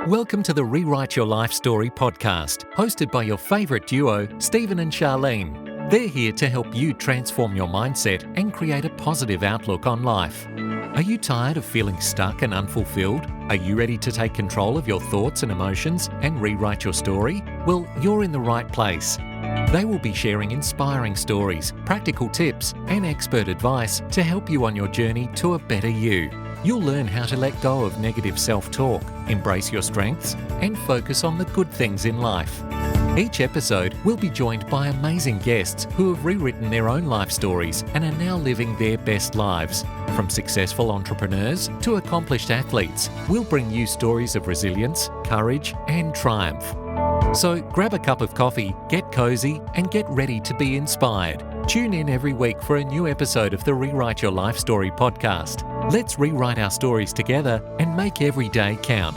Welcome to the Rewrite Your Life Story podcast, hosted by your favourite duo, Stephen and Charlene. They're here to help you transform your mindset and create a positive outlook on life. Are you tired of feeling stuck and unfulfilled? Are you ready to take control of your thoughts and emotions and rewrite your story? Well, you're in the right place. They will be sharing inspiring stories, practical tips, and expert advice to help you on your journey to a better you. You'll learn how to let go of negative self-talk, embrace your strengths, and focus on the good things in life. Each episode will be joined by amazing guests who have rewritten their own life stories and are now living their best lives. From successful entrepreneurs to accomplished athletes, we'll bring you stories of resilience, courage, and triumph. So grab a cup of coffee, get cozy, and get ready to be inspired. Tune in every week for a new episode of the Rewrite Your Life Story podcast. Let's rewrite our stories together and make every day count.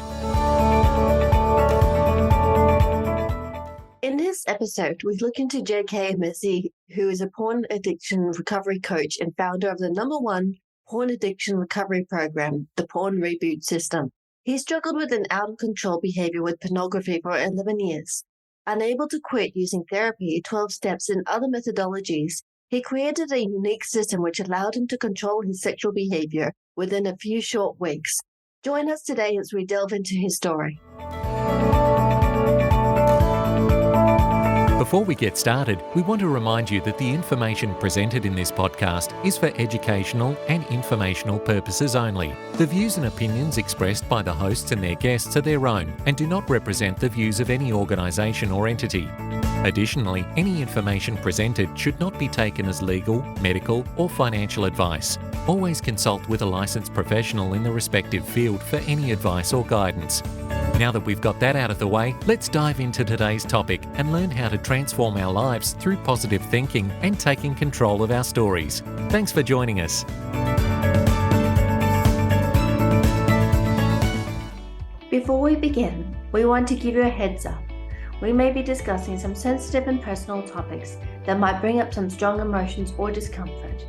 In this episode, we look into J.K Emezi, who is a porn addiction recovery coach and founder of the #1 porn addiction recovery program, the Porn Reboot system. He struggled with an out-of-control behavior with pornography for 11 years. Unable to quit using therapy, 12 steps, and other methodologies, he created a unique system which allowed him to control his sexual behavior within a few short weeks. Join us today as we delve into his story. Before we get started, we want to remind you that the information presented in this podcast is for educational and informational purposes only. The views and opinions expressed by the hosts and their guests are their own and do not represent the views of any organisation or entity. Additionally, any information presented should not be taken as legal, medical, or financial advice. Always consult with a licensed professional in the respective field for any advice or guidance. Now that we've got that out of the way, let's dive into today's topic and learn how to transform our lives through positive thinking and taking control of our stories. Thanks for joining us. Before we begin, we want to give you a heads up. We may be discussing some sensitive and personal topics that might bring up some strong emotions or discomfort.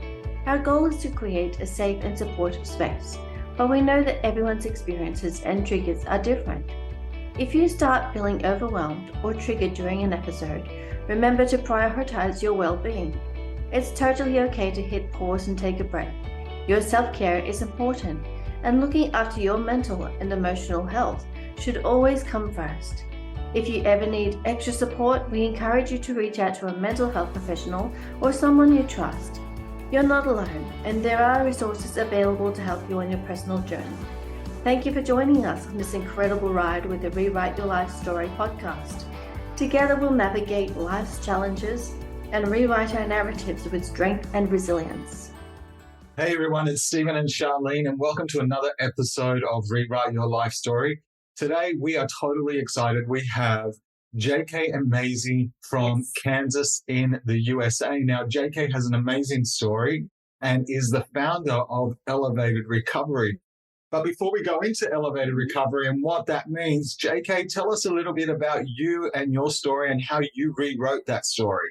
Our goal is to create a safe and supportive space, but we know that everyone's experiences and triggers are different. If you start feeling overwhelmed or triggered during an episode, remember to prioritize your well-being. It's totally okay to hit pause and take a break. Your self-care is important, and looking after your mental and emotional health should always come first. If you ever need extra support, we encourage you to reach out to a mental health professional or someone you trust. You're not alone, and there are resources available to help you on your personal journey. Thank you for joining us on this incredible ride with the Rewrite Your Life Story podcast. Together we'll navigate life's challenges and rewrite our narratives with strength and resilience. Hey everyone, it's Stephen and Charlene, and welcome to another episode of Rewrite Your Life Story. Today we are totally excited. We have J.K Emezi from Kansas in the USA. Now, J.K has an amazing story and is the founder of Elevated Recovery. But before we go into Elevated Recovery and what that means, J.K, tell us a little bit about you and your story and how you rewrote that story.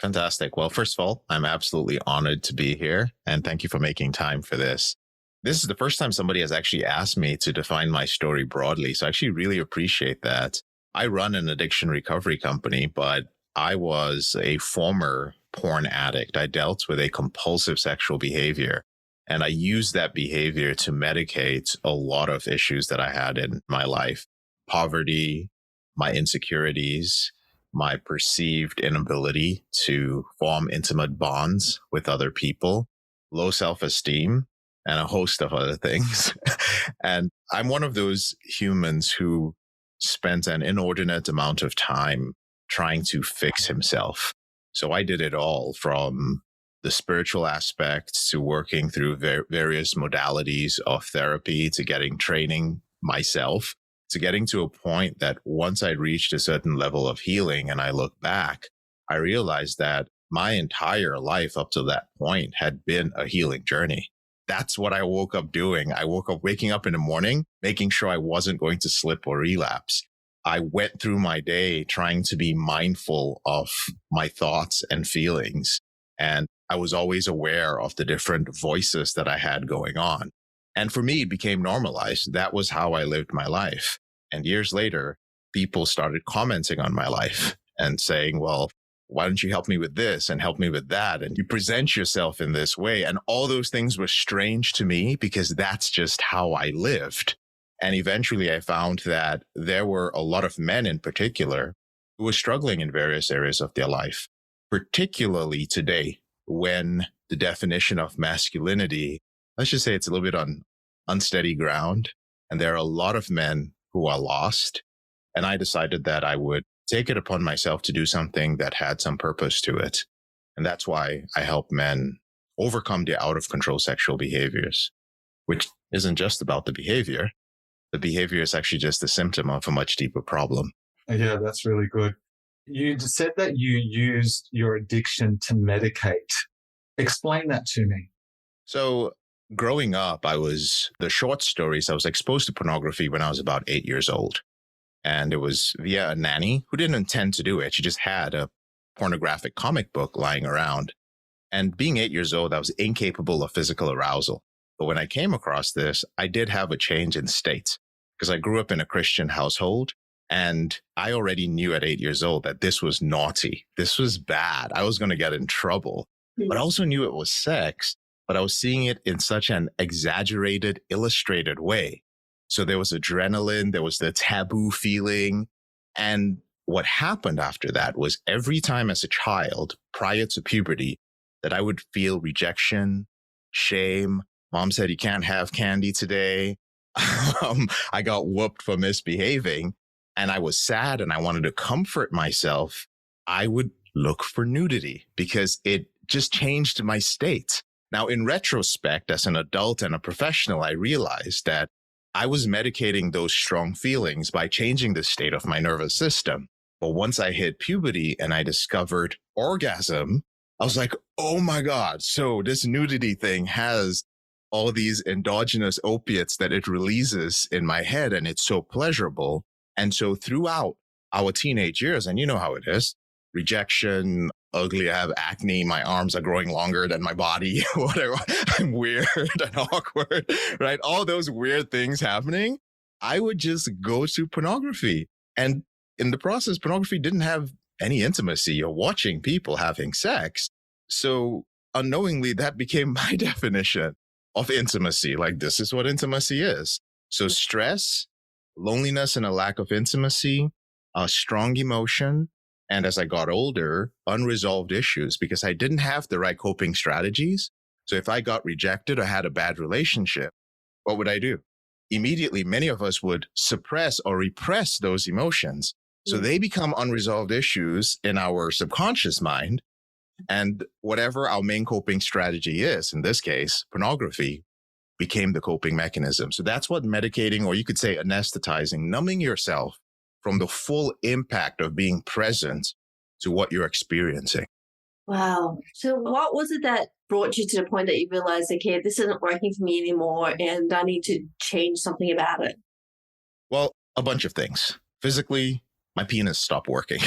Fantastic. Well, first of all, I'm absolutely honored to be here, and thank you for making time for this. This is the first time somebody has actually asked me to define my story broadly, so I actually really appreciate that. I run an addiction recovery company, but I was a former porn addict. I dealt with a compulsive sexual behavior, and I used that behavior to medicate a lot of issues that I had in my life. Poverty, my insecurities, my perceived inability to form intimate bonds with other people, low self-esteem, and a host of other things. And I'm one of those humans who spent an inordinate amount of time trying to fix himself. So I did it all, from the spiritual aspects to working through various modalities of therapy, to getting training myself, to getting to a point that once I reached a certain level of healing and I look back, I realized that my entire life up to that point had been a healing journey. That's what I woke up doing. I woke up waking up in the morning, making sure I wasn't going to slip or relapse. I went through my day trying to be mindful of my thoughts and feelings. And I was always aware of the different voices that I had going on. And for me, it became normalized. That was how I lived my life. And years later, people started commenting on my life and saying, well, why don't you help me with this and help me with that? And you present yourself in this way. And all those things were strange to me because that's just how I lived. And eventually I found that there were a lot of men in particular who were struggling in various areas of their life, particularly today when the definition of masculinity, let's just say it's a little bit on unsteady ground. And there are a lot of men who are lost. And I decided that I would take it upon myself to do something that had some purpose to it. And that's why I help men overcome their out of control sexual behaviors, which isn't just about the behavior. The behavior is actually just a symptom of a much deeper problem. Yeah, that's really good. You said that you used your addiction to medicate. Explain that to me. So growing up, the short stories, I was exposed to pornography when I was about 8 years old. And it was via a nanny who didn't intend to do it. She just had a pornographic comic book lying around. And being 8 years old, I was incapable of physical arousal. But when I came across this, I did have a change in state because I grew up in a Christian household. And I already knew at 8 years old that this was naughty. This was bad. I was going to get in trouble. But I also knew it was sex, but I was seeing it in such an exaggerated, illustrated way. So there was adrenaline, there was the taboo feeling. And what happened after that was every time as a child, prior to puberty, that I would feel rejection, shame. Mom said, you can't have candy today. I got whooped for misbehaving and I was sad and I wanted to comfort myself. I would look for nudity because it just changed my state. Now, in retrospect, as an adult and a professional, I realized that I was medicating those strong feelings by changing the state of my nervous system. But once I hit puberty and I discovered orgasm, I was like, oh my God, so this nudity thing has all these endogenous opiates that it releases in my head, and it's so pleasurable. And so throughout our teenage years, and you know how it is, rejection, ugly, I have acne, my arms are growing longer than my body, whatever, I'm weird and awkward, right? All those weird things happening, I would just go to pornography. And in the process, pornography didn't have any intimacy. You're watching people having sex. So unknowingly, that became my definition of intimacy. Like, this is what intimacy is. So stress, loneliness, and a lack of intimacy, a strong emotion. And as I got older, unresolved issues because I didn't have the right coping strategies. So if I got rejected or had a bad relationship, what would I do? Immediately, many of us would suppress or repress those emotions. So they become unresolved issues in our subconscious mind. And whatever our main coping strategy is, in this case, pornography, became the coping mechanism. So that's what medicating, or you could say anesthetizing, numbing yourself from the full impact of being present to what you're experiencing. Wow. So what was it that brought you to the point that you realized, okay, this isn't working for me anymore and I need to change something about it? Well, a bunch of things. Physically, my penis stopped working.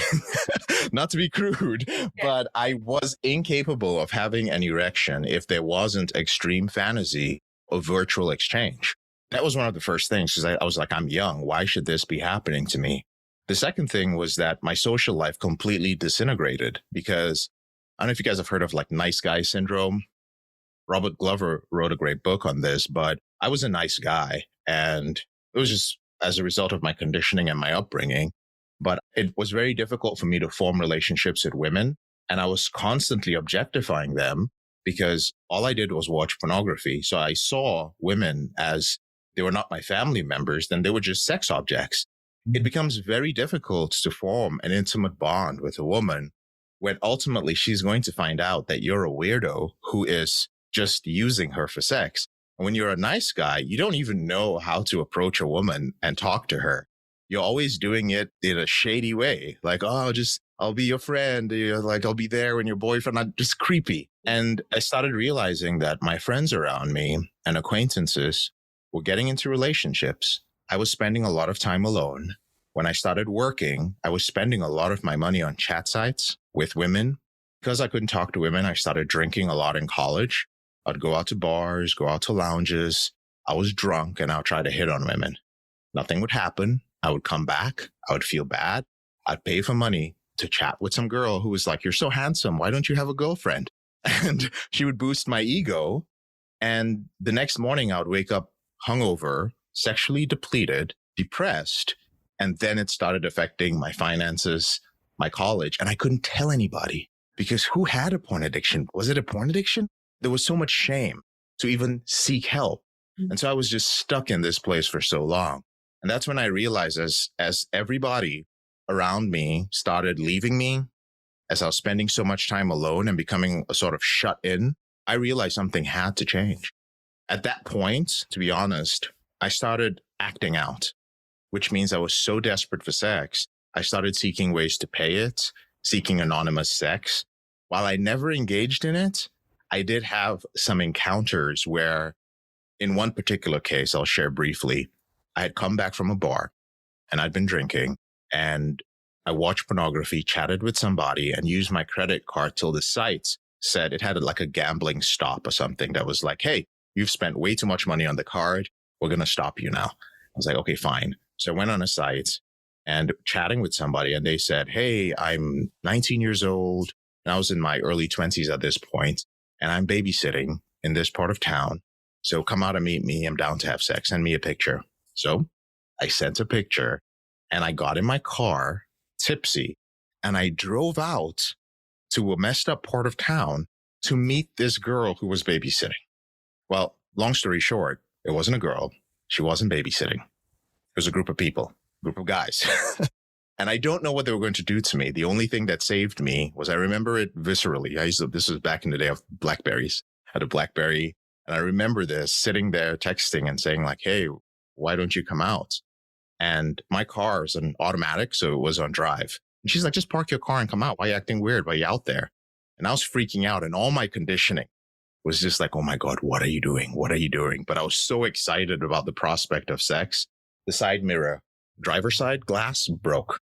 Not to be crude, but I was incapable of having an erection if there wasn't extreme fantasy of virtual exchange. That was one of the first things because I was like, I'm young. Why should this be happening to me? The second thing was that my social life completely disintegrated because I don't know if you guys have heard of like nice guy syndrome. Robert Glover wrote a great book on this, but I was a nice guy. And it was just as a result of my conditioning and my upbringing. But it was very difficult for me to form relationships with women. And I was constantly objectifying them because all I did was watch pornography. So I saw women as they were not my family members, then they were just sex objects. It becomes very difficult to form an intimate bond with a woman when ultimately she's going to find out that you're a weirdo who is just using her for sex. And when you're a nice guy, you don't even know how to approach a woman and talk to her. You're always doing it in a shady way. Like, oh, I'll be your friend. You're like, I'll be there when your boyfriend, not just creepy. And I started realizing that my friends around me and acquaintances were getting into relationships. I was spending a lot of time alone. When I started working, I was spending a lot of my money on chat sites with women. Because I couldn't talk to women, I started drinking a lot in college. I'd go out to bars, go out to lounges. I was drunk and I'll try to hit on women. Nothing would happen. I would come back. I would feel bad. I'd pay for money to chat with some girl who was like, "You're so handsome. Why don't you have a girlfriend?" And she would boost my ego. And the next morning I would wake up hungover, sexually depleted, depressed. And then it started affecting my finances, my college. And I couldn't tell anybody because who had a porn addiction? Was it a porn addiction? There was so much shame to even seek help. And so I was just stuck in this place for so long. And that's when I realized as everybody around me started leaving me, as I was spending so much time alone and becoming a sort of shut in, I realized something had to change. At that point, to be honest, I started acting out, which means I was so desperate for sex, I started seeking ways to pay it, seeking anonymous sex. While I never engaged in it, I did have some encounters where, in one particular case, I'll share briefly, I had come back from a bar and I'd been drinking and I watched pornography, chatted with somebody and used my credit card till the site said it had like a gambling stop or something that was like, "Hey, you've spent way too much money on the card. We're going to stop you now." I was like, okay, fine. So I went on a site and chatting with somebody and they said, "Hey, I'm 19 years old and I was in my early 20s at this point and I'm babysitting in this part of town. So come out and meet me. I'm down to have sex. Send me a picture." So I sent a picture and I got in my car tipsy and I drove out to a messed up part of town to meet this girl who was babysitting. Well, long story short, it wasn't a girl. She wasn't babysitting. It was a group of people, group of guys. And I don't know what they were going to do to me. The only thing that saved me was I remember it viscerally. This was back in the day of Blackberries. I had a Blackberry. And I remember this sitting there texting and saying like, "Hey, why don't you come out?" And my car is an automatic, so it was on drive. And she's like, "Just park your car and come out. Why are you acting weird? Why are you out there?" And I was freaking out. And all my conditioning was just like, "Oh my God, what are you doing? What are you doing?" But I was so excited about the prospect of sex. The side mirror, driver's side glass broke.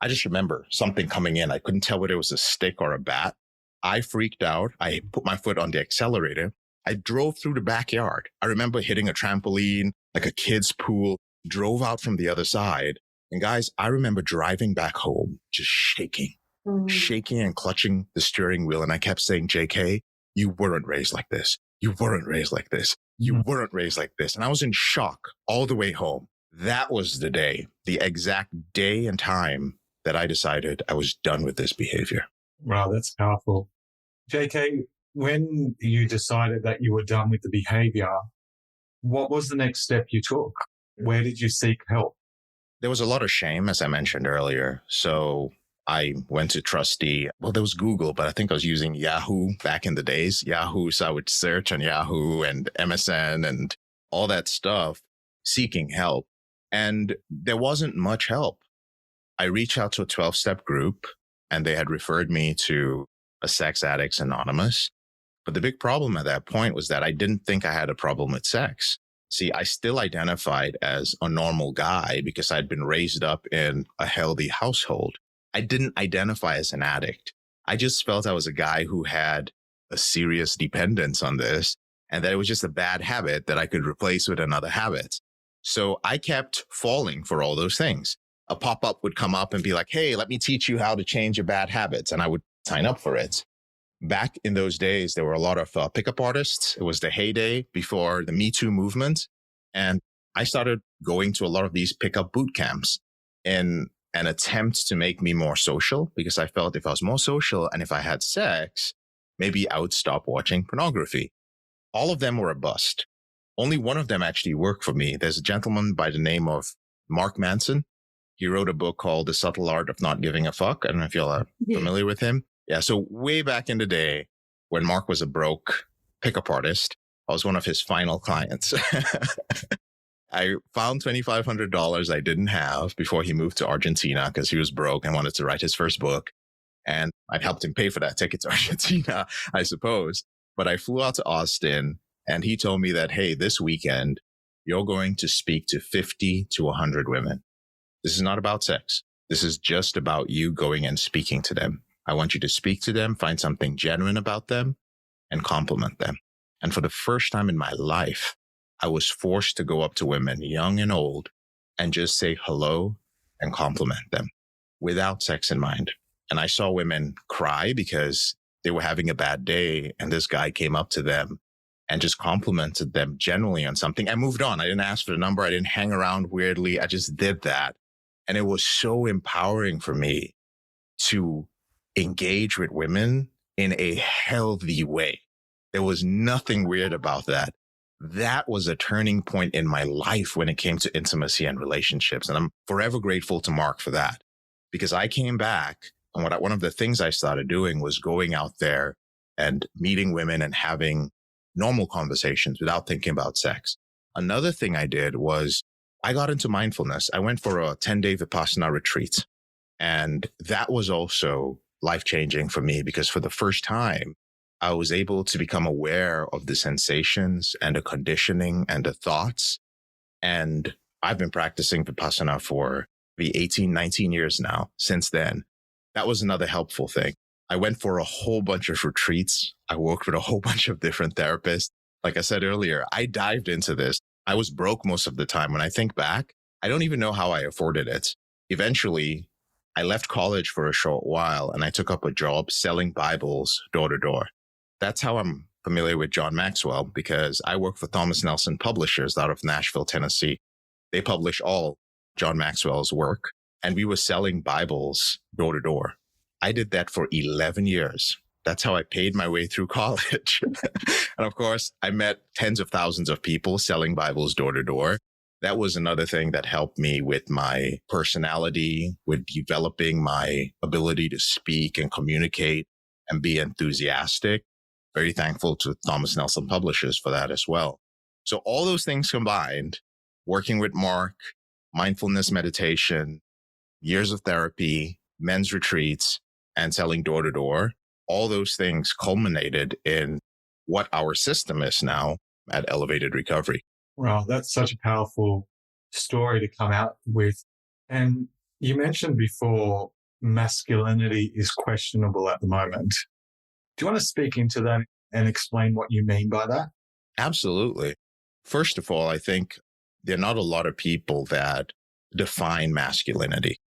I just remember something coming in. I couldn't tell whether it was a stick or a bat. I freaked out. I put my foot on the accelerator. I drove through the backyard. I remember hitting a trampoline, like a kid's pool, drove out from the other side. And guys, I remember driving back home, just shaking and clutching the steering wheel. And I kept saying, "JK, you weren't raised like this. You weren't raised like this. You weren't raised like this." And I was in shock all the way home. That was the day, the exact day and time that I decided I was done with this behavior. Wow, that's powerful. JK, when you decided that you were done with the behavior, what was the next step you took? Where did you seek help? There was a lot of shame, as I mentioned earlier. So I went to trusty. Well, there was Google, but I think I was using Yahoo back in the days. Yahoo. So I would search on Yahoo and MSN and all that stuff, seeking help. And there wasn't much help. I reached out to a 12-step group and they had referred me to a Sex Addicts Anonymous. But the big problem at that point was that I didn't think I had a problem with sex. See, I still identified as a normal guy because I'd been raised up in a healthy household. I didn't identify as an addict. I just felt I was a guy who had a serious dependence on this and that it was just a bad habit that I could replace with another habit. So I kept falling for all those things. A pop-up would come up and be like, "Hey, let me teach you how to change your bad habits." And I would sign up for it. Back in those days, there were a lot of pickup artists. It was the heyday before the Me Too movement. And I started going to a lot of these pickup boot camps in an attempt to make me more social, because I felt if I was more social and if I had sex, maybe I would stop watching pornography. All of them were a bust. Only one of them actually worked for me. There's a gentleman by the name of Mark Manson. He wrote a book called The Subtle Art of Not Giving a Fuck. I don't know if y'all are familiar with him. Yeah. So way back in the day when Mark was a broke pickup artist, I was one of his final clients. I found $2,500 I didn't have before he moved to Argentina because he was broke and wanted to write his first book. And I helped him pay for that ticket to Argentina, I suppose. But I flew out to Austin and he told me that, "Hey, this weekend, you're going to speak to 50 to 100 women. This is not about sex. This is just about you going and speaking to them. I want you to speak to them, find something genuine about them, and compliment them." And for the first time in my life, I was forced to go up to women, young and old, and just say hello and compliment them without sex in mind. And I saw women cry because they were having a bad day, and this guy came up to them and just complimented them generally on something and moved on. I didn't ask for the number. I didn't hang around weirdly. I just did that. And it was so empowering for me to engage with women in a healthy way. There was nothing weird about that. That was a turning point in my life when it came to intimacy and relationships. And I'm forever grateful to Mark for that, because I came back, and one of the things I started doing was going out there and meeting women and having normal conversations without thinking about sex. Another thing I did was I got into mindfulness. I went for a 10-day Vipassana retreat. And that was also life-changing for me, because for the first time, I was able to become aware of the sensations and the conditioning and the thoughts. And I've been practicing Vipassana for the 18, 19 years now. Since then, that was another helpful thing. I went for a whole bunch of retreats. I worked with a whole bunch of different therapists. Like I said earlier, I dived into this. I was broke most of the time. When I think back, I don't even know how I afforded it. Eventually, I left college for a short while and I took up a job selling Bibles door to door. That's how I'm familiar with John Maxwell, because I work for Thomas Nelson Publishers out of Nashville, Tennessee. They publish all John Maxwell's work, and we were selling Bibles door to door. I did that for 11 years. That's how I paid my way through college. And of course, I met tens of thousands of people selling Bibles door to door. That was another thing that helped me with my personality, with developing my ability to speak and communicate and be enthusiastic. Very thankful to Thomas Nelson Publishers for that as well. So all those things combined, working with Mark, mindfulness meditation, years of therapy, men's retreats, and selling door to door, all those things culminated in what our system is now at Elevated Recovery. Wow, that's such a powerful story to come out with. And you mentioned before, masculinity is questionable at the moment. Do you want to speak into that and explain what you mean by that? Absolutely. First of all, I think there are not a lot of people that define masculinity.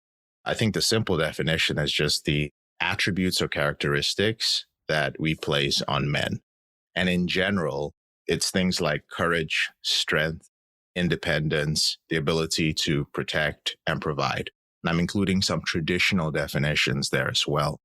I think the simple definition is just the attributes or characteristics that we place on men. And in general, it's things like courage, strength, independence, the ability to protect and provide. And I'm including some traditional definitions there as well.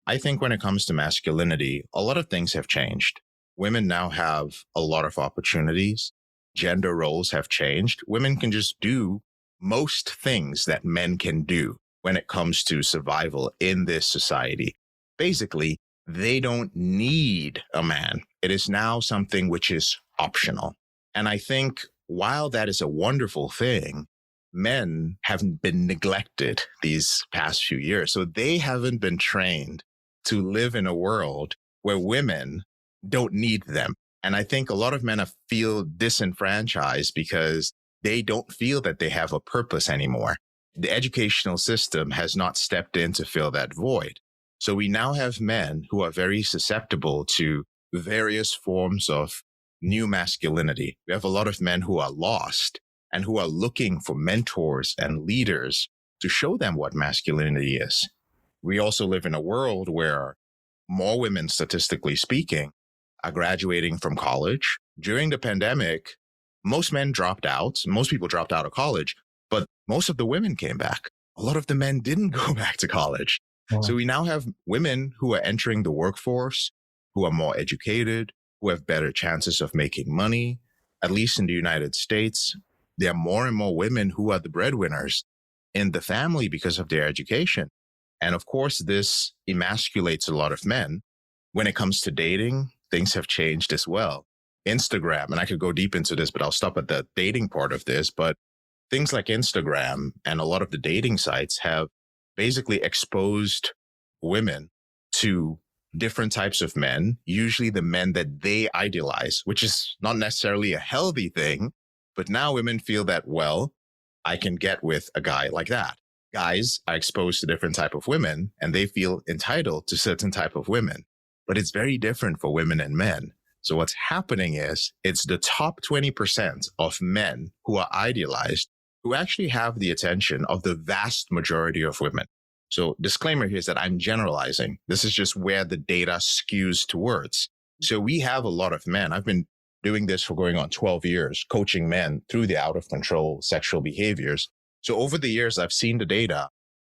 I think when it comes to masculinity, a lot of things have changed. Women now have a lot of opportunities. Gender roles have changed. Women can just do most things that men can do when it comes to survival in this society. Basically, they don't need a man. It is now something which is optional. And I think while that is a wonderful thing, men haven't been neglected these past few years. So they haven't been trained to live in a world where women don't need them. And I think a lot of men feel disenfranchised because they don't feel that they have a purpose anymore. The educational system has not stepped in to fill that void. So we now have men who are very susceptible to various forms of new masculinity. We have a lot of men who are lost and who are looking for mentors and leaders to show them what masculinity is. We also live in a world where more women, statistically speaking, are graduating from college. During the pandemic, most men dropped out. Most people dropped out of college, but most of the women came back. A lot of the men didn't go back to college. Wow. So we now have women who are entering the workforce, who are more educated, who have better chances of making money. At least in the United States, there are more and more women who are the breadwinners in the family because of their education. And of course, this emasculates a lot of men. When it comes to dating, things have changed as well. Instagram, and I could go deep into this, but I'll stop at the dating part of this. But things like Instagram and a lot of the dating sites have basically exposed women to different types of men, usually the men that they idealize, which is not necessarily a healthy thing. But now women feel that, well, I can get with a guy like that. Guys are exposed to different type of women and they feel entitled to certain type of women. But it's very different for women and men. So what's happening is it's the top 20% of men who are idealized who actually have the attention of the vast majority of women. So disclaimer here is that I'm generalizing. This is just where the data skews towards. So we have a lot of men. I've been doing this for going on 12 years, coaching men through the out of control sexual behaviors. So over the years, I've seen the data,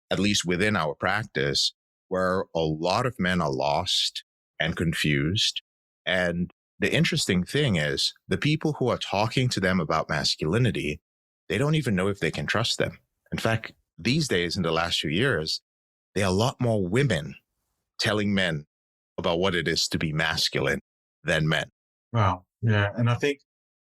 at least within our practice, where a lot of men are lost and confused. And the interesting thing is the people who are talking to them about masculinity, they don't even know if they can trust them. In fact, these days, in the last few years, there are a lot more women telling men about what it is to be masculine than men. Wow. Yeah. And I think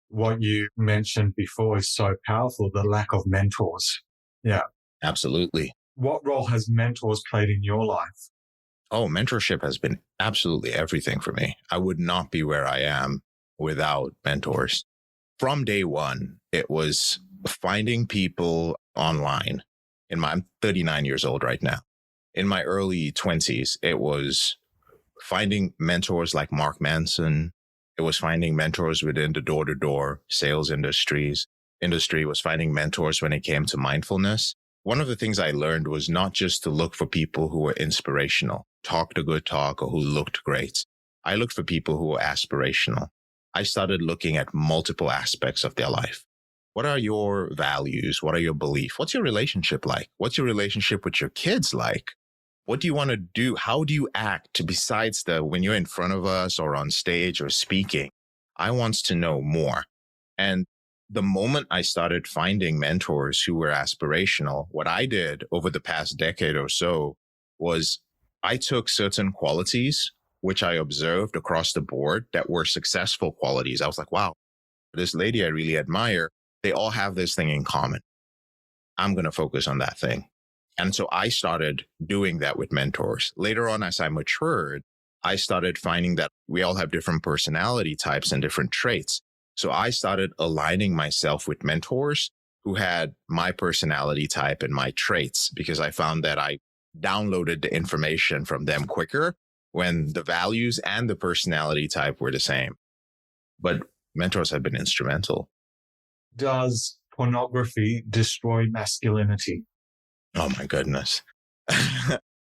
what you mentioned before is so powerful, the lack of mentors. Yeah. Absolutely. What role has mentors played in your life? Oh, mentorship has been absolutely everything for me. I would not be where I am without mentors. From day one, it was finding people online. I'm 39 years old right now. In my early 20s, it was finding mentors like Mark Manson. It was finding mentors within the door-to-door sales industry. It was finding mentors when it came to mindfulness. One of the things I learned was not just to look for people who were inspirational, talked a good talk, or who looked great. I looked for people who were aspirational. I started looking at multiple aspects of their life. What are your values? What are your beliefs? What's your relationship like? What's your relationship with your kids like? What do you want to do? How do you act besides when you're in front of us or on stage or speaking? I want to know more. And the moment I started finding mentors who were aspirational, what I did over the past decade or so was I took certain qualities, which I observed across the board that were successful qualities. I was like, wow, this lady I really admire, they all have this thing in common. I'm going to focus on that thing. And so I started doing that with mentors. Later on, as I matured, I started finding that we all have different personality types and different traits. So I started aligning myself with mentors who had my personality type and my traits, because I found that I downloaded the information from them quicker when the values and the personality type were the same. But mentors have been instrumental. Does pornography destroy masculinity? Oh my goodness.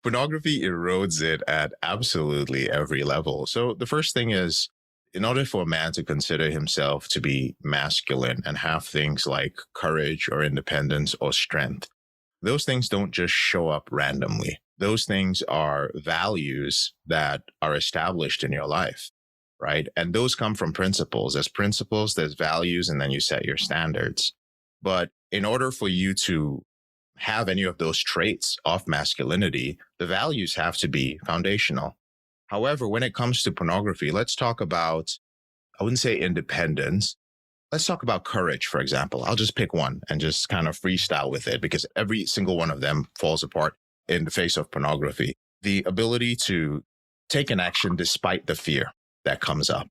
Pornography erodes it at absolutely every level. So the first thing is, in order for a man to consider himself to be masculine and have things like courage or independence or strength, those things don't just show up randomly. Those things are values that are established in your life, right? And those come from principles. There's principles, there's values, and then you set your standards. But in order for you to have any of those traits of masculinity, the values have to be foundational. However, when it comes to pornography, let's talk about, I wouldn't say independence. Let's talk about courage, for example. I'll just pick one and just kind of freestyle with it, because every single one of them falls apart in the face of pornography. The ability to take an action despite the fear that comes up.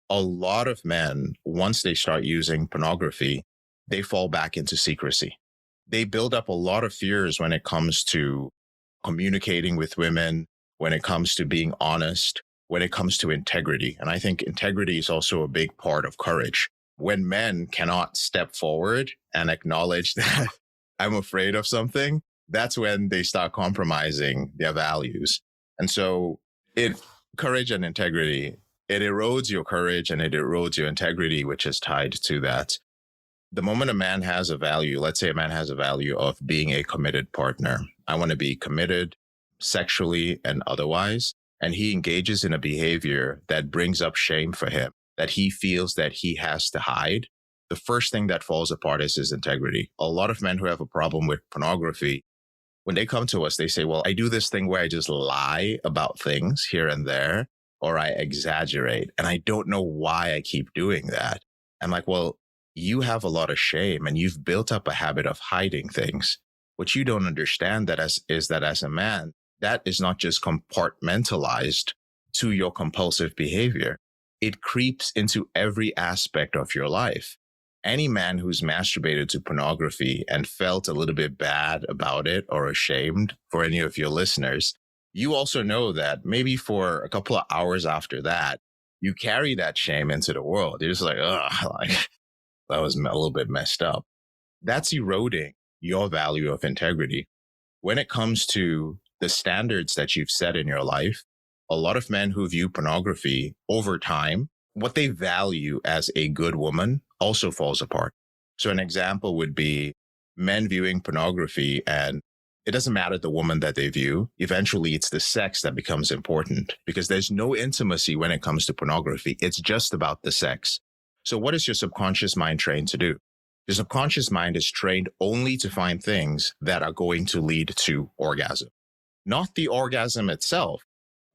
A lot of men, once they start using pornography, they fall back into secrecy. They build up a lot of fears when it comes to communicating with women, when it comes to being honest, when it comes to integrity. And I think integrity is also a big part of courage. When men cannot step forward and acknowledge that I'm afraid of something, that's when they start compromising their values. And so courage and integrity, it erodes your courage and it erodes your integrity, which is tied to that. The moment a man has a value, let's say a man has a value of being a committed partner. I want to be committed sexually and otherwise. And he engages in a behavior that brings up shame for him, that he feels that he has to hide. The first thing that falls apart is his integrity. A lot of men who have a problem with pornography, when they come to us, they say, well, I do this thing where I just lie about things here and there, or I exaggerate. And I don't know why I keep doing that. I'm like, well, you have a lot of shame and you've built up a habit of hiding things. What you don't understand is that as a man, that is not just compartmentalized to your compulsive behavior. It creeps into every aspect of your life. Any man who's masturbated to pornography and felt a little bit bad about it or ashamed, for any of your listeners, you also know that maybe for a couple of hours after that, you carry that shame into the world. You're just like, ugh, like, that was a little bit messed up. that's eroding your value of integrity. When it comes to the standards that you've set in your life, a lot of men who view pornography over time, what they value as a good woman also falls apart. So an example would be men viewing pornography, and it doesn't matter the woman that they view. Eventually, it's the sex that becomes important because there's no intimacy when it comes to pornography. It's just about the sex. So what is your subconscious mind trained to do? Your subconscious mind is trained only to find things that are going to lead to orgasm, not the orgasm itself.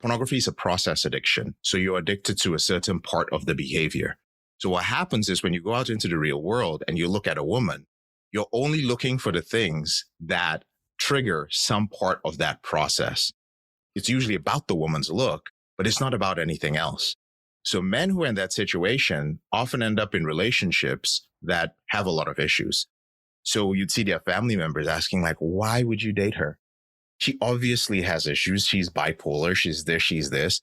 Pornography is a process addiction. So you're addicted to a certain part of the behavior. So what happens is when you go out into the real world and you look at a woman, you're only looking for the things that trigger some part of that process. It's usually about the woman's look, but it's not about anything else. So men who are in that situation often end up in relationships that have a lot of issues. So you'd see their family members asking like, why would you date her? She obviously has issues. She's bipolar. She's this, she's this.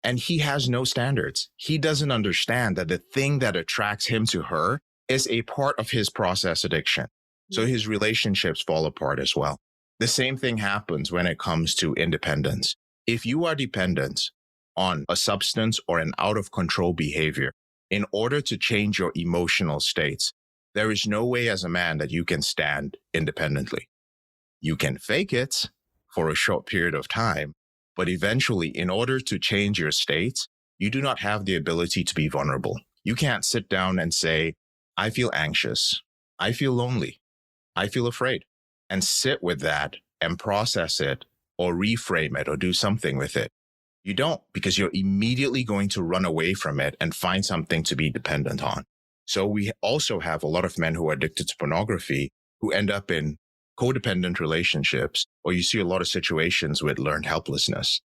And he has no standards. He doesn't understand that the thing that attracts him to her is a part of his process addiction. So his relationships fall apart as well. The same thing happens when it comes to independence. If you are dependent on a substance or an out of control behavior in order to change your emotional states, there is no way as a man that you can stand independently. You can fake it for a short period of time, but eventually, in order to change your state, you do not have the ability to be vulnerable. You can't sit down and say, I feel anxious, I feel lonely, I feel afraid, and sit with that and process it or reframe it or do something with it. You don't, because you're immediately going to run away from it and find something to be dependent on. So we also have a lot of men who are addicted to pornography who end up in codependent relationships, or you see a lot of situations with learned helplessness.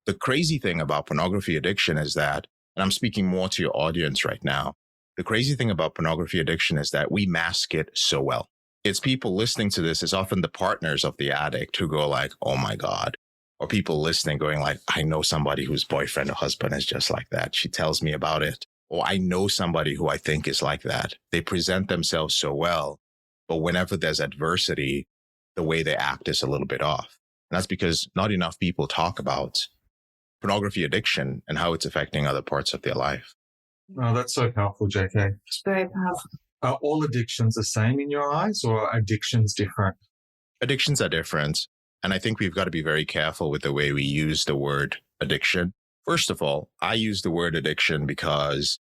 The crazy thing about pornography addiction is that, and I'm speaking more to your audience right now, the crazy thing about pornography addiction is that we mask it so well. It's people listening to this is often the partners of the addict who go like, oh my God. Or people listening going like, I know somebody whose boyfriend or husband is just like that. She tells me about it. Or I know somebody who I think is like that. They present themselves so well, but whenever there's adversity, the way they act is a little bit off. And that's because not enough people talk about pornography addiction and how it's affecting other parts of their life. Oh, that's so powerful, JK. It's very powerful. Are all addictions the same in your eyes, or are addictions different? Addictions are different. And I think we've got to be very careful with the way we use the word addiction. First of all, I use the word addiction because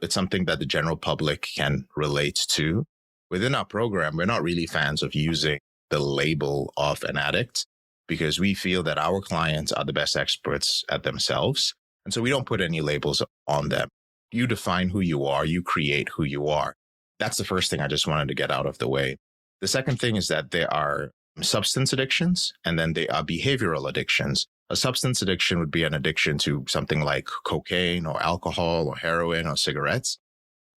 it's something that the general public can relate to. Within our program, we're not really fans of using the label of an addict because we feel that our clients are the best experts at themselves. And so we don't put any labels on them. You define who you are. You create who you are. That's the first thing I just wanted to get out of the way. The second thing is that there are substance addictions and then there are behavioral addictions. A substance addiction would be an addiction to something like cocaine or alcohol or heroin or cigarettes.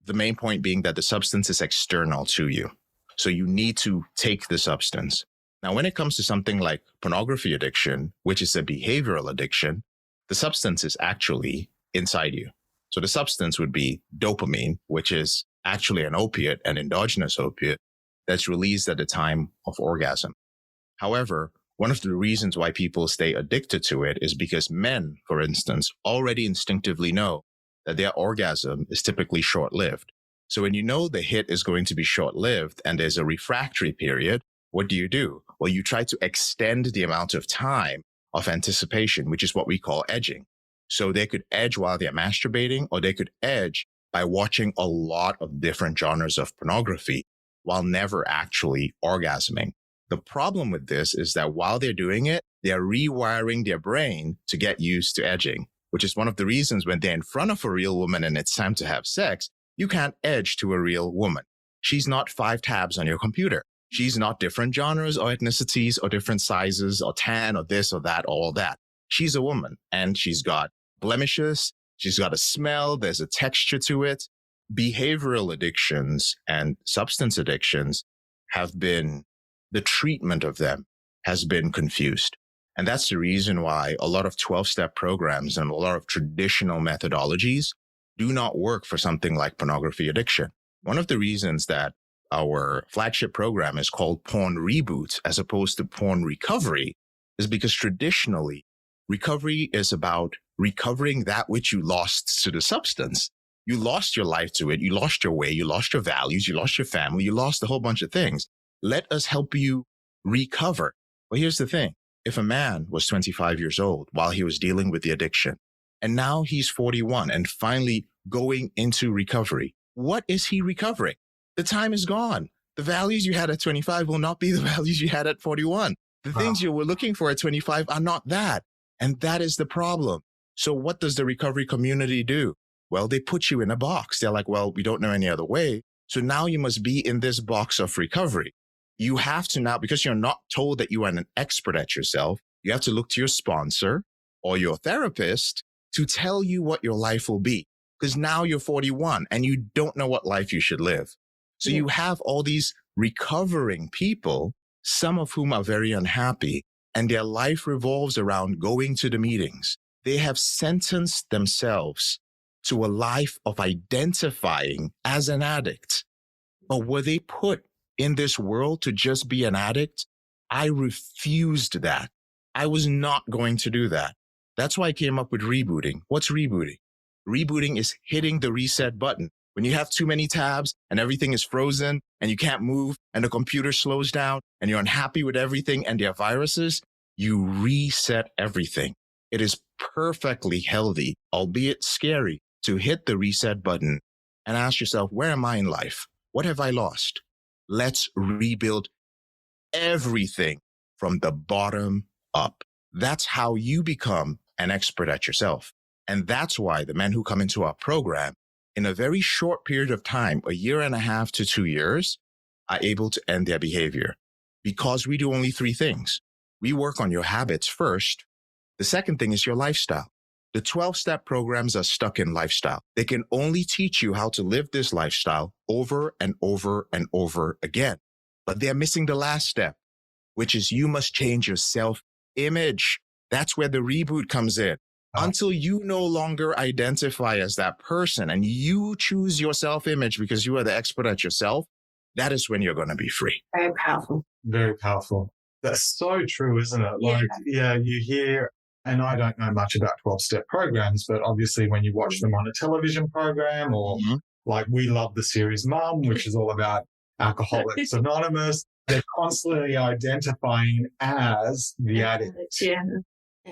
The main point being that the substance is external to you. So you need to take the substance. Now, when it comes to something like pornography addiction, which is a behavioral addiction, the substance is actually inside you. So the substance would be dopamine, which is actually an opiate, an endogenous opiate that's released at the time of orgasm. However, one of the reasons why people stay addicted to it is because men, for instance, already instinctively know that their orgasm is typically short-lived. So when you know the hit is going to be short-lived and there's a refractory period, what do? Well, you try to extend the amount of time of anticipation, which is what we call edging. So they could edge while they're masturbating, or they could edge by watching a lot of different genres of pornography while never actually orgasming. The problem with this is that while they're doing it, they're rewiring their brain to get used to edging, which is one of the reasons when they're in front of a real woman and it's time to have sex, you can't edge to a real woman. She's not 5 tabs on your computer. She's not different genres or ethnicities or different sizes or tan or this or that, all that. She's a woman and she's got blemishes. She's got a smell. There's a texture to it. Behavioral addictions and substance addictions have been, the treatment of them has been confused. And that's the reason why a lot of 12-step programs and a lot of traditional methodologies do not work for something like pornography addiction. One of the reasons that our flagship program is called Porn Reboot as opposed to Porn Recovery is because traditionally, recovery is about recovering that which you lost to the substance. You lost your life to it. You lost your way. You lost your values. You lost your family. You lost a whole bunch of things. Let us help you recover. Well, here's the thing. If a man was 25 years old while he was dealing with the addiction, and now he's 41 and finally going into recovery, what is he recovering? The time is gone. The values you had at 25 will not be the values you had at 41. The things you were looking for at 25 are not that. And that is the problem. So what does the recovery community do? Well, they put you in a box. They're like, well, we don't know any other way. So now you must be in this box of recovery. You have to now, because you're not told that you are an expert at yourself, you have to look to your sponsor or your therapist to tell you what your life will be. Because now you're 41 and you don't know what life you should live. So you have all these recovering people, some of whom are very unhappy, and their life revolves around going to the meetings. They have sentenced themselves to a life of identifying as an addict. But were they put in this world to just be an addict? I refused that. I was not going to do that. That's why I came up with rebooting. What's rebooting? Rebooting is hitting the reset button. When you have too many tabs and everything is frozen and you can't move and the computer slows down and you're unhappy with everything and there are viruses, you reset everything. It is perfectly healthy, albeit scary, to hit the reset button and ask yourself, where am I in life? What have I lost? Let's rebuild everything from the bottom up. That's how you become an expert at yourself. And that's why the men who come into our program in a very short period of time, 1.5 to 2 years, are able to end their behavior because we do only 3 things. We work on your habits first. The second thing is your lifestyle. The 12-step programs are stuck in lifestyle. They can only teach you how to live this lifestyle over and over and over again. But they're missing the last step, which is you must change your self-image. That's where the reboot comes in. Until you no longer identify as that person and you choose your self-image because you are the expert at yourself, that is when you're going to be free. Very powerful. Very powerful. That's so true, isn't it? Yeah. Like, you hear, and I don't know much about 12-step programs, but obviously when you watch them on a television program or like we love the series Mum, which is all about Alcoholics Anonymous, they're constantly identifying as the addict. Yeah.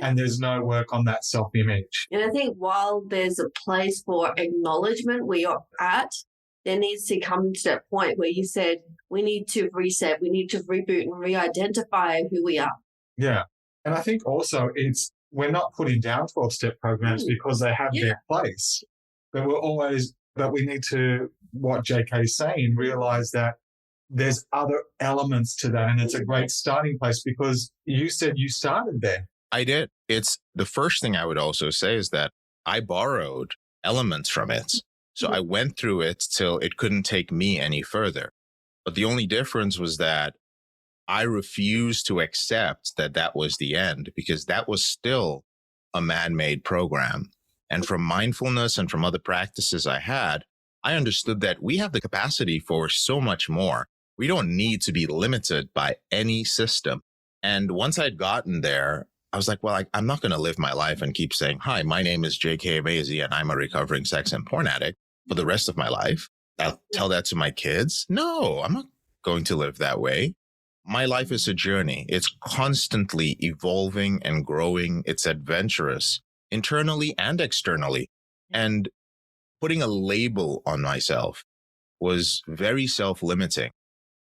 And there's no work on that self-image. And I think while there's a place for acknowledgement where you're at, there needs to come to that point where you said, we need to reset, we need to reboot and re-identify who we are. Yeah. And I think also we're not putting down 12-step programs because they have their place. But we need to, what J.K. is saying, realize that there's other elements to that. And it's a great starting place because you said you started there. I did. It's the first thing I would also say is that I borrowed elements from it. So I went through it till it couldn't take me any further. But the only difference was that I refused to accept that that was the end because that was still a man-made program. And from mindfulness and from other practices I had, I understood that we have the capacity for so much more. We don't need to be limited by any system. And once I'd gotten there, I was like, well, I'm not going to live my life and keep saying, hi, my name is J.K. Emezi and I'm a recovering sex and porn addict for the rest of my life. I'll tell that to my kids. No, I'm not going to live that way. My life is a journey. It's constantly evolving and growing. It's adventurous internally and externally. And putting a label on myself was very self-limiting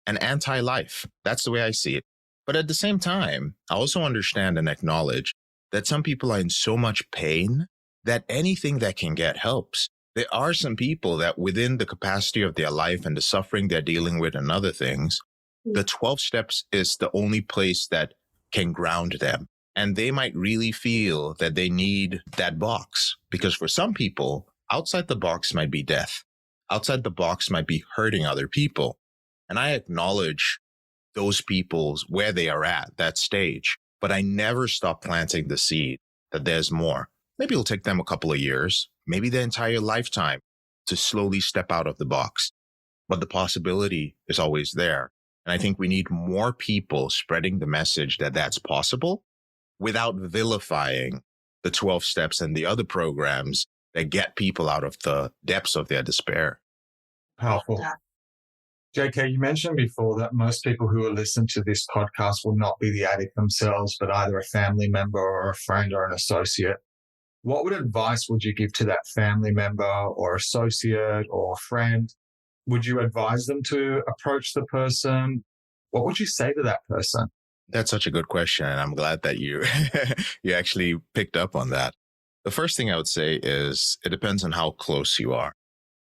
and anti-life. That's the way I see it. But at the same time, I also understand and acknowledge that some people are in so much pain that anything that can get helps. There are some people that within the capacity of their life and the suffering they're dealing with and other things, the 12 steps is the only place that can ground them. And they might really feel that they need that box because for some people, outside the box might be death. Outside the box might be hurting other people. And I acknowledge those people's where they are at that stage. But I never stop planting the seed that there's more. Maybe it'll take them a couple of years, maybe their entire lifetime to slowly step out of the box. but the possibility is always there. And I think we need more people spreading the message that that's possible without vilifying the 12 steps and the other programs that get people out of the depths of their despair. Powerful. JK, you mentioned before that most people who will listen to this podcast will not be the addict themselves, but either a family member or a friend or an associate. What advice would you give to that family member or associate or friend? Would you advise them to approach the person? What would you say to that person? That's such a good question. And I'm glad that you you actually picked up on that. The first thing I would say is it depends on how close you are.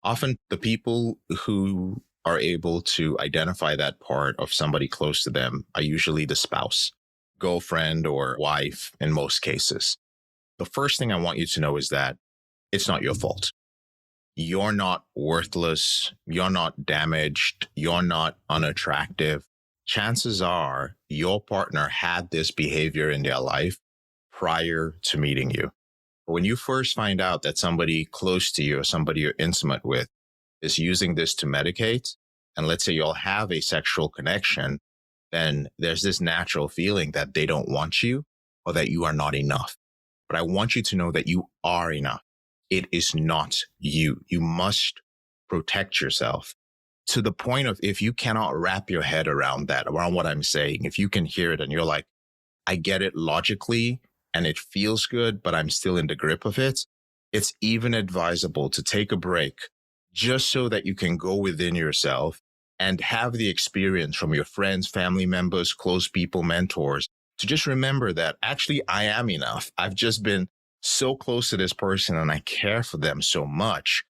Often the people who are able to identify that part of somebody close to them are usually the spouse, girlfriend, or wife in most cases. The first thing I want you to know is that it's not your fault. You're not worthless. You're not damaged. You're not unattractive. Chances are your partner had this behavior in their life prior to meeting you. When you first find out that somebody close to you or somebody you're intimate with is using this to medicate, and let's say you'll have a sexual connection, then there's this natural feeling that they don't want you or that you are not enough. But I want you to know that you are enough. It is not you. You must protect yourself to the point of if you cannot wrap your head around that, around what I'm saying, if you can hear it and you're like, I get it logically and it feels good, but I'm still in the grip of it, it's even advisable to take a break just so that you can go within yourself and have the experience from your friends, family members, close people, mentors, to just remember that actually I am enough. I've just been so close to this person and I care for them so much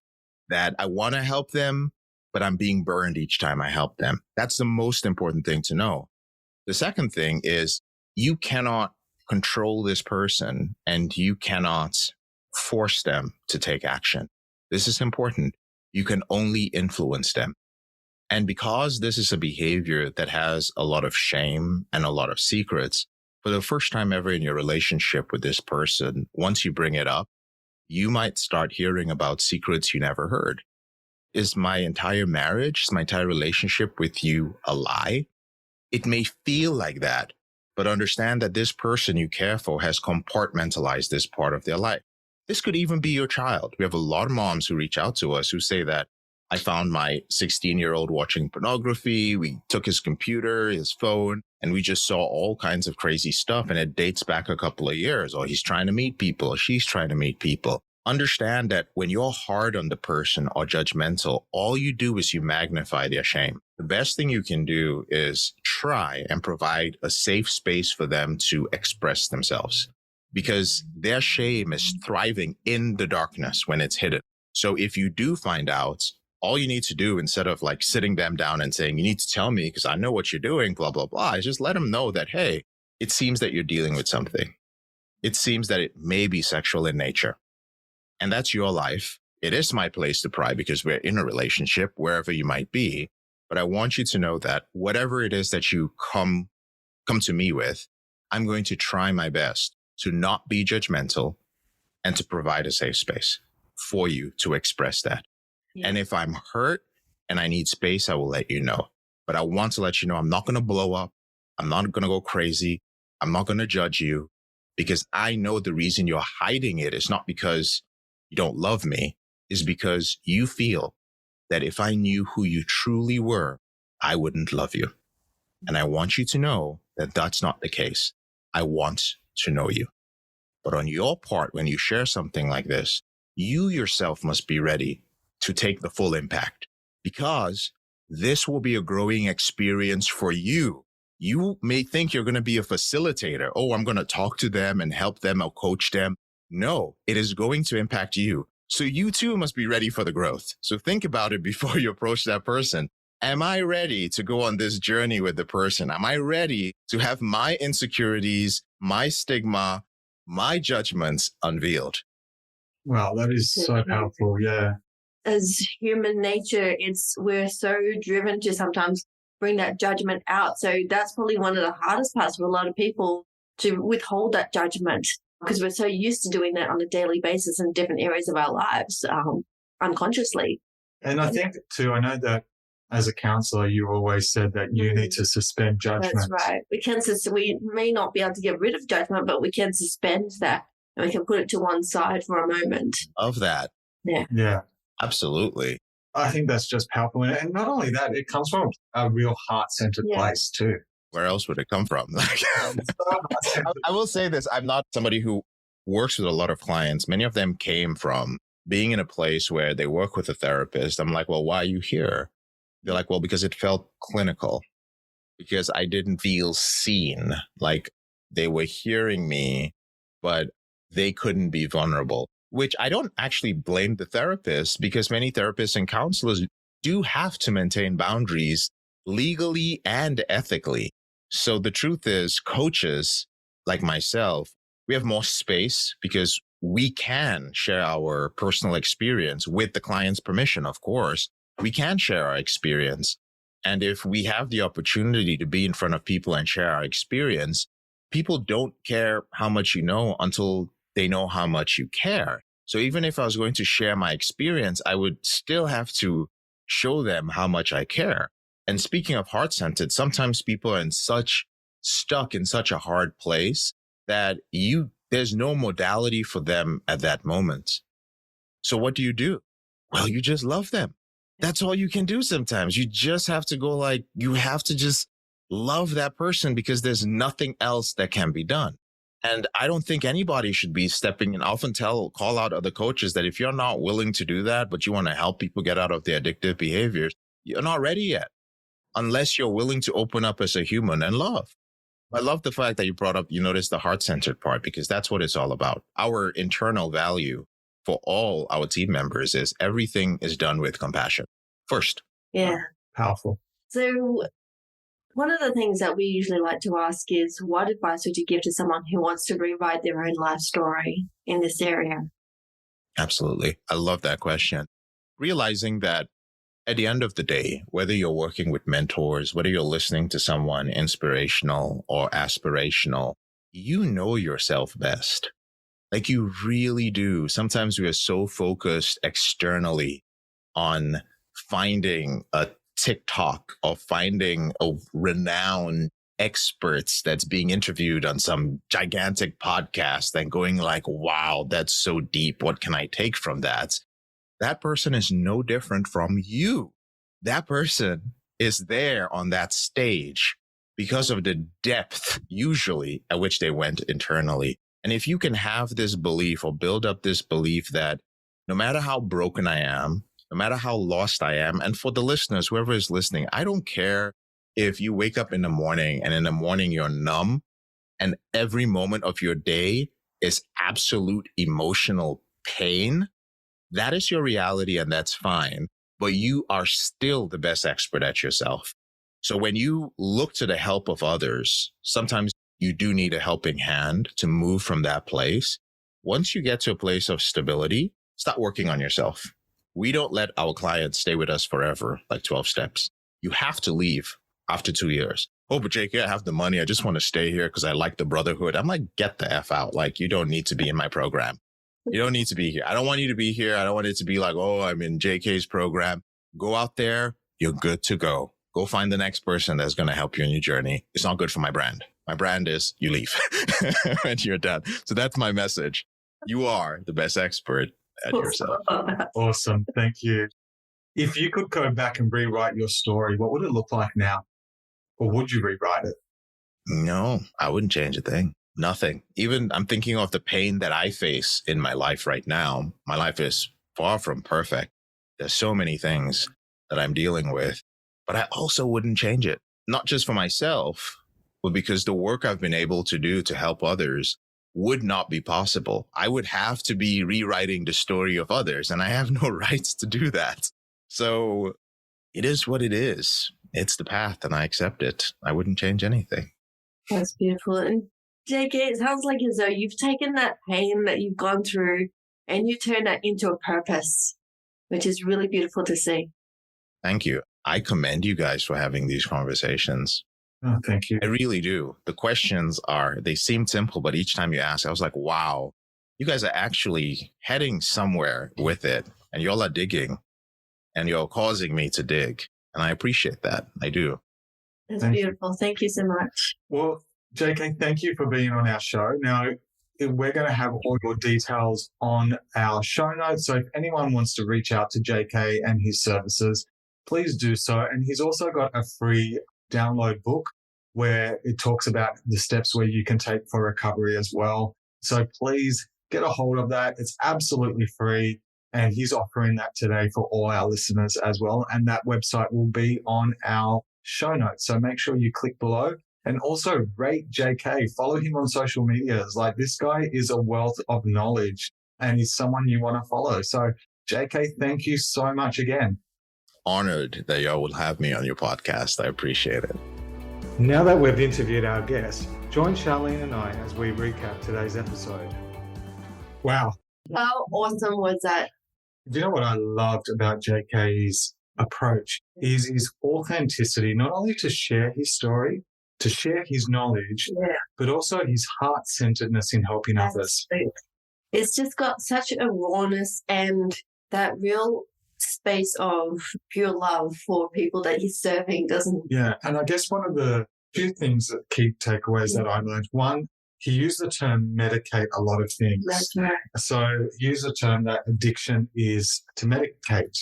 that I want to help them, but I'm being burned each time I help them. That's the most important thing to know. The second thing is you cannot control this person and you cannot force them to take action. This is important. You can only influence them. And because this is a behavior that has a lot of shame and a lot of secrets, for the first time ever in your relationship with this person, once you bring it up, you might start hearing about secrets you never heard. Is my entire marriage, is my entire relationship with you a lie? It may feel like that, but understand that this person you care for has compartmentalized this part of their life. This could even be your child. We have a lot of moms who reach out to us who say that I found my 16-year-old watching pornography. We took his computer, his phone, and we just saw all kinds of crazy stuff. And it dates back a couple of years. Or he's trying to meet people, or she's trying to meet people. Understand that when you're hard on the person or judgmental, all you do is you magnify their shame. The best thing you can do is try and provide a safe space for them to express themselves, because their shame is thriving in the darkness when it's hidden. So if you do find out, all you need to do, instead of like sitting them down and saying, you need to tell me because I know what you're doing, blah, blah, blah, is just let them know that, hey, it seems that you're dealing with something. It seems that it may be sexual in nature. And that's your life. It is my place to pry because we're in a relationship wherever you might be. But I want you to know that whatever it is that you come to me with, I'm going to try my best to not be judgmental and to provide a safe space for you to express that. Yeah. And if I'm hurt and I need space, I will let you know. But I want to let you know I'm not going to blow up. I'm not going to go crazy. I'm not going to judge you, because I know the reason you're hiding it is not because you don't love me, is because you feel that if I knew who you truly were, I wouldn't love you. And I want you to know that that's not the case. I want to know you. But on your part, when you share something like this, you yourself must be ready to take the full impact, because this will be a growing experience for you. You may think you're going to be a facilitator. Oh, I'm going to talk to them and help them or coach them. No, it is going to impact you. So you too must be ready for the growth. So think about it before you approach that person. Am I ready to go on this journey with the person? Am I ready to have my insecurities, my stigma, my judgments unveiled? Wow, that is so powerful. Yeah. As human nature, we're so driven to sometimes bring that judgment out. So that's probably one of the hardest parts for a lot of people, to withhold that judgment, because we're so used to doing that on a daily basis in different areas of our lives, unconsciously. And I think too, I know that as a counselor, you always said that you need to suspend judgment. That's right. We may not be able to get rid of judgment, but we can suspend that and we can put it to one side for a moment. Of that. Yeah. Yeah. Absolutely. I think that's just powerful. And not only that, it comes from a real heart-centered place too. Where else would it come from? I will say this. I'm not somebody who works with a lot of clients. Many of them came from being in a place where they work with a therapist. I'm like, well, why are you here? They're like, well, because it felt clinical, because I didn't feel seen. Like they were hearing me, but they couldn't be vulnerable, which I don't actually blame the therapist, because many therapists and counselors do have to maintain boundaries legally and ethically. So the truth is, coaches like myself, we have more space because we can share our personal experience with the client's permission, of course. We can share our experience. And if we have the opportunity to be in front of people and share our experience, people don't care how much you know until they know how much you care. So even if I was going to share my experience, I would still have to show them how much I care. And speaking of heart-centered, sometimes people are stuck in such a hard place that there's no modality for them at that moment. So what do? Well, you just love them. That's all you can do sometimes. You just have to you have to just love that person, because there's nothing else that can be done. And I don't think anybody should be stepping in. I often call out other coaches that if you're not willing to do that, but you want to help people get out of their addictive behaviors, you're not ready yet, unless you're willing to open up as a human and love. I love the fact that you brought up, you noticed the heart-centered part, because that's what it's all about. Our internal value for all our team members is everything is done with compassion first. Yeah. Powerful. So one of the things that we usually like to ask is, what advice would you give to someone who wants to rewrite their own life story in this area? Absolutely. I love that question. Realizing that at the end of the day, whether you're working with mentors, whether you're listening to someone inspirational or aspirational, you know yourself best. Like you really do. Sometimes we are so focused externally on finding a TikTok or finding a renowned experts that's being interviewed on some gigantic podcast and going like, wow, that's so deep. What can I take from that? That person is no different from you. That person is there on that stage because of the depth, usually, at which they went internally. And if you can have this belief or build up this belief that no matter how broken I am, no matter how lost I am, and for the listeners, whoever is listening, I don't care if you wake up in the morning and in the morning you're numb and every moment of your day is absolute emotional pain. That is your reality and that's fine, but you are still the best expert at yourself. So when you look to the help of others, sometimes you do need a helping hand to move from that place. Once you get to a place of stability, start working on yourself. We don't let our clients stay with us forever, like 12 steps. You have to leave after 2 years. Oh, but J.K, I have the money. I just want to stay here because I like the brotherhood. I'm like, get the F out. Like, you don't need to be in my program. You don't need to be here. I don't want you to be here. I don't want it to be like, oh, I'm in J.K.'s program. Go out there. You're good to go. Go find the next person that's going to help you in your journey. It's not good for my brand. My brand is you leave and you're done. So that's my message. You are the best expert at yourself. Awesome. Thank you. If you could go back and rewrite your story, what would it look like now? Or would you rewrite it? No, I wouldn't change a thing. Nothing. Even I'm thinking of the pain that I face in my life right now. My life is far from perfect. There's so many things that I'm dealing with, but I also wouldn't change it. Not just for myself, but because the work I've been able to do to help others would not be possible. I would have to be rewriting the story of others, and I have no rights to do that. So it is what it is. It's the path, and I accept it. I wouldn't change anything. That's beautiful. And J.K, it sounds like as though you've taken that pain that you've gone through and you turned that into a purpose, which is really beautiful to see. Thank you. I commend you guys for having these conversations. Oh, thank you. I really do. The questions they seem simple, but each time you ask, I was like, wow, you guys are actually heading somewhere with it and y'all are digging and you're causing me to dig. And I appreciate that. I do. That's beautiful. Thank you so much. Well, JK, thank you for being on our show. Now, we're going to have all your details on our show notes. So if anyone wants to reach out to JK and his services, please do so. And he's also got a free download book where it talks about the steps where you can take for recovery as well. So please get a hold of that. It's absolutely free. And he's offering that today for all our listeners as well. And that website will be on our show notes. So make sure you click below. And also rate JK, follow him on social medias. Like, this guy is a wealth of knowledge and he's someone you want to follow. So JK, thank you so much again. Honored that y'all will have me on your podcast. I appreciate it. Now that we've interviewed our guest, join Charlene and I as we recap today's episode. Wow. How awesome was that? Do you know what I loved about JK's approach is his authenticity, not only to share his story, to share his knowledge, but also his heart-centeredness in helping others. It's just got such a rawness and that real space of pure love for people that he's serving, doesn't it? Yeah, and I guess one of the few things that key takeaways that I learned, one, he used the term medicate a lot of things. That's right. So he used the term that addiction is to medicate.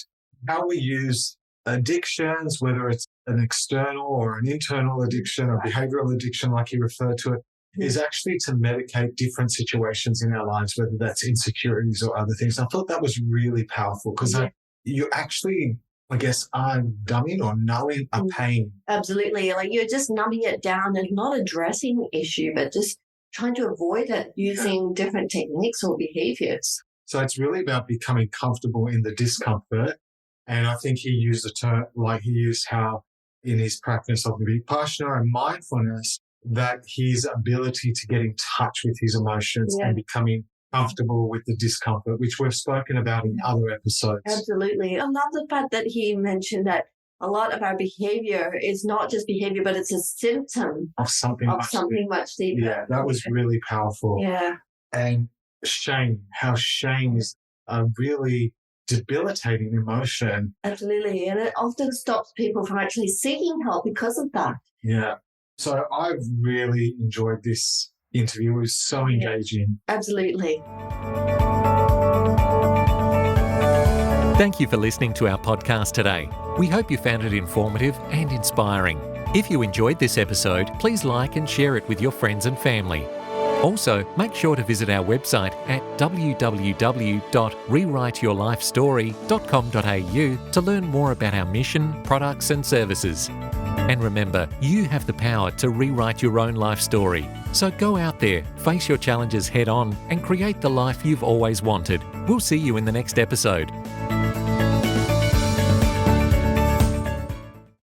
How we use addictions, whether it's an external or an internal addiction or behavioral addiction, like he referred to it, is actually to medicate different situations in our lives, whether that's insecurities or other things. I thought that was really powerful because you actually, I guess, are dumbing or nulling a pain. Absolutely. Like, you're just numbing it down and not addressing the issue, but just trying to avoid it using different techniques or behaviors. So it's really about becoming comfortable in the discomfort. And I think he used the term, like he used how in his practice of vipassana and mindfulness, that his ability to get in touch with his emotions and becoming comfortable with the discomfort, which we've spoken about in other episodes. Absolutely. I love the fact that he mentioned that a lot of our behavior is not just behavior, but it's a symptom of something much deeper. Yeah, that was really powerful. Yeah. And shame, how shame is a really debilitating emotion. Absolutely. And it often stops people from actually seeking help because of that. Yeah. So I've really enjoyed this interview. It was so engaging. Absolutely. Thank you for listening to our podcast today. We hope you found it informative and inspiring. If you enjoyed this episode, please like and share it with your friends and family. Also, make sure to visit our website at www.rewriteyourlifestory.com.au to learn more about our mission, products and services. And remember, you have the power to rewrite your own life story. So go out there, face your challenges head on and create the life you've always wanted. We'll see you in the next episode.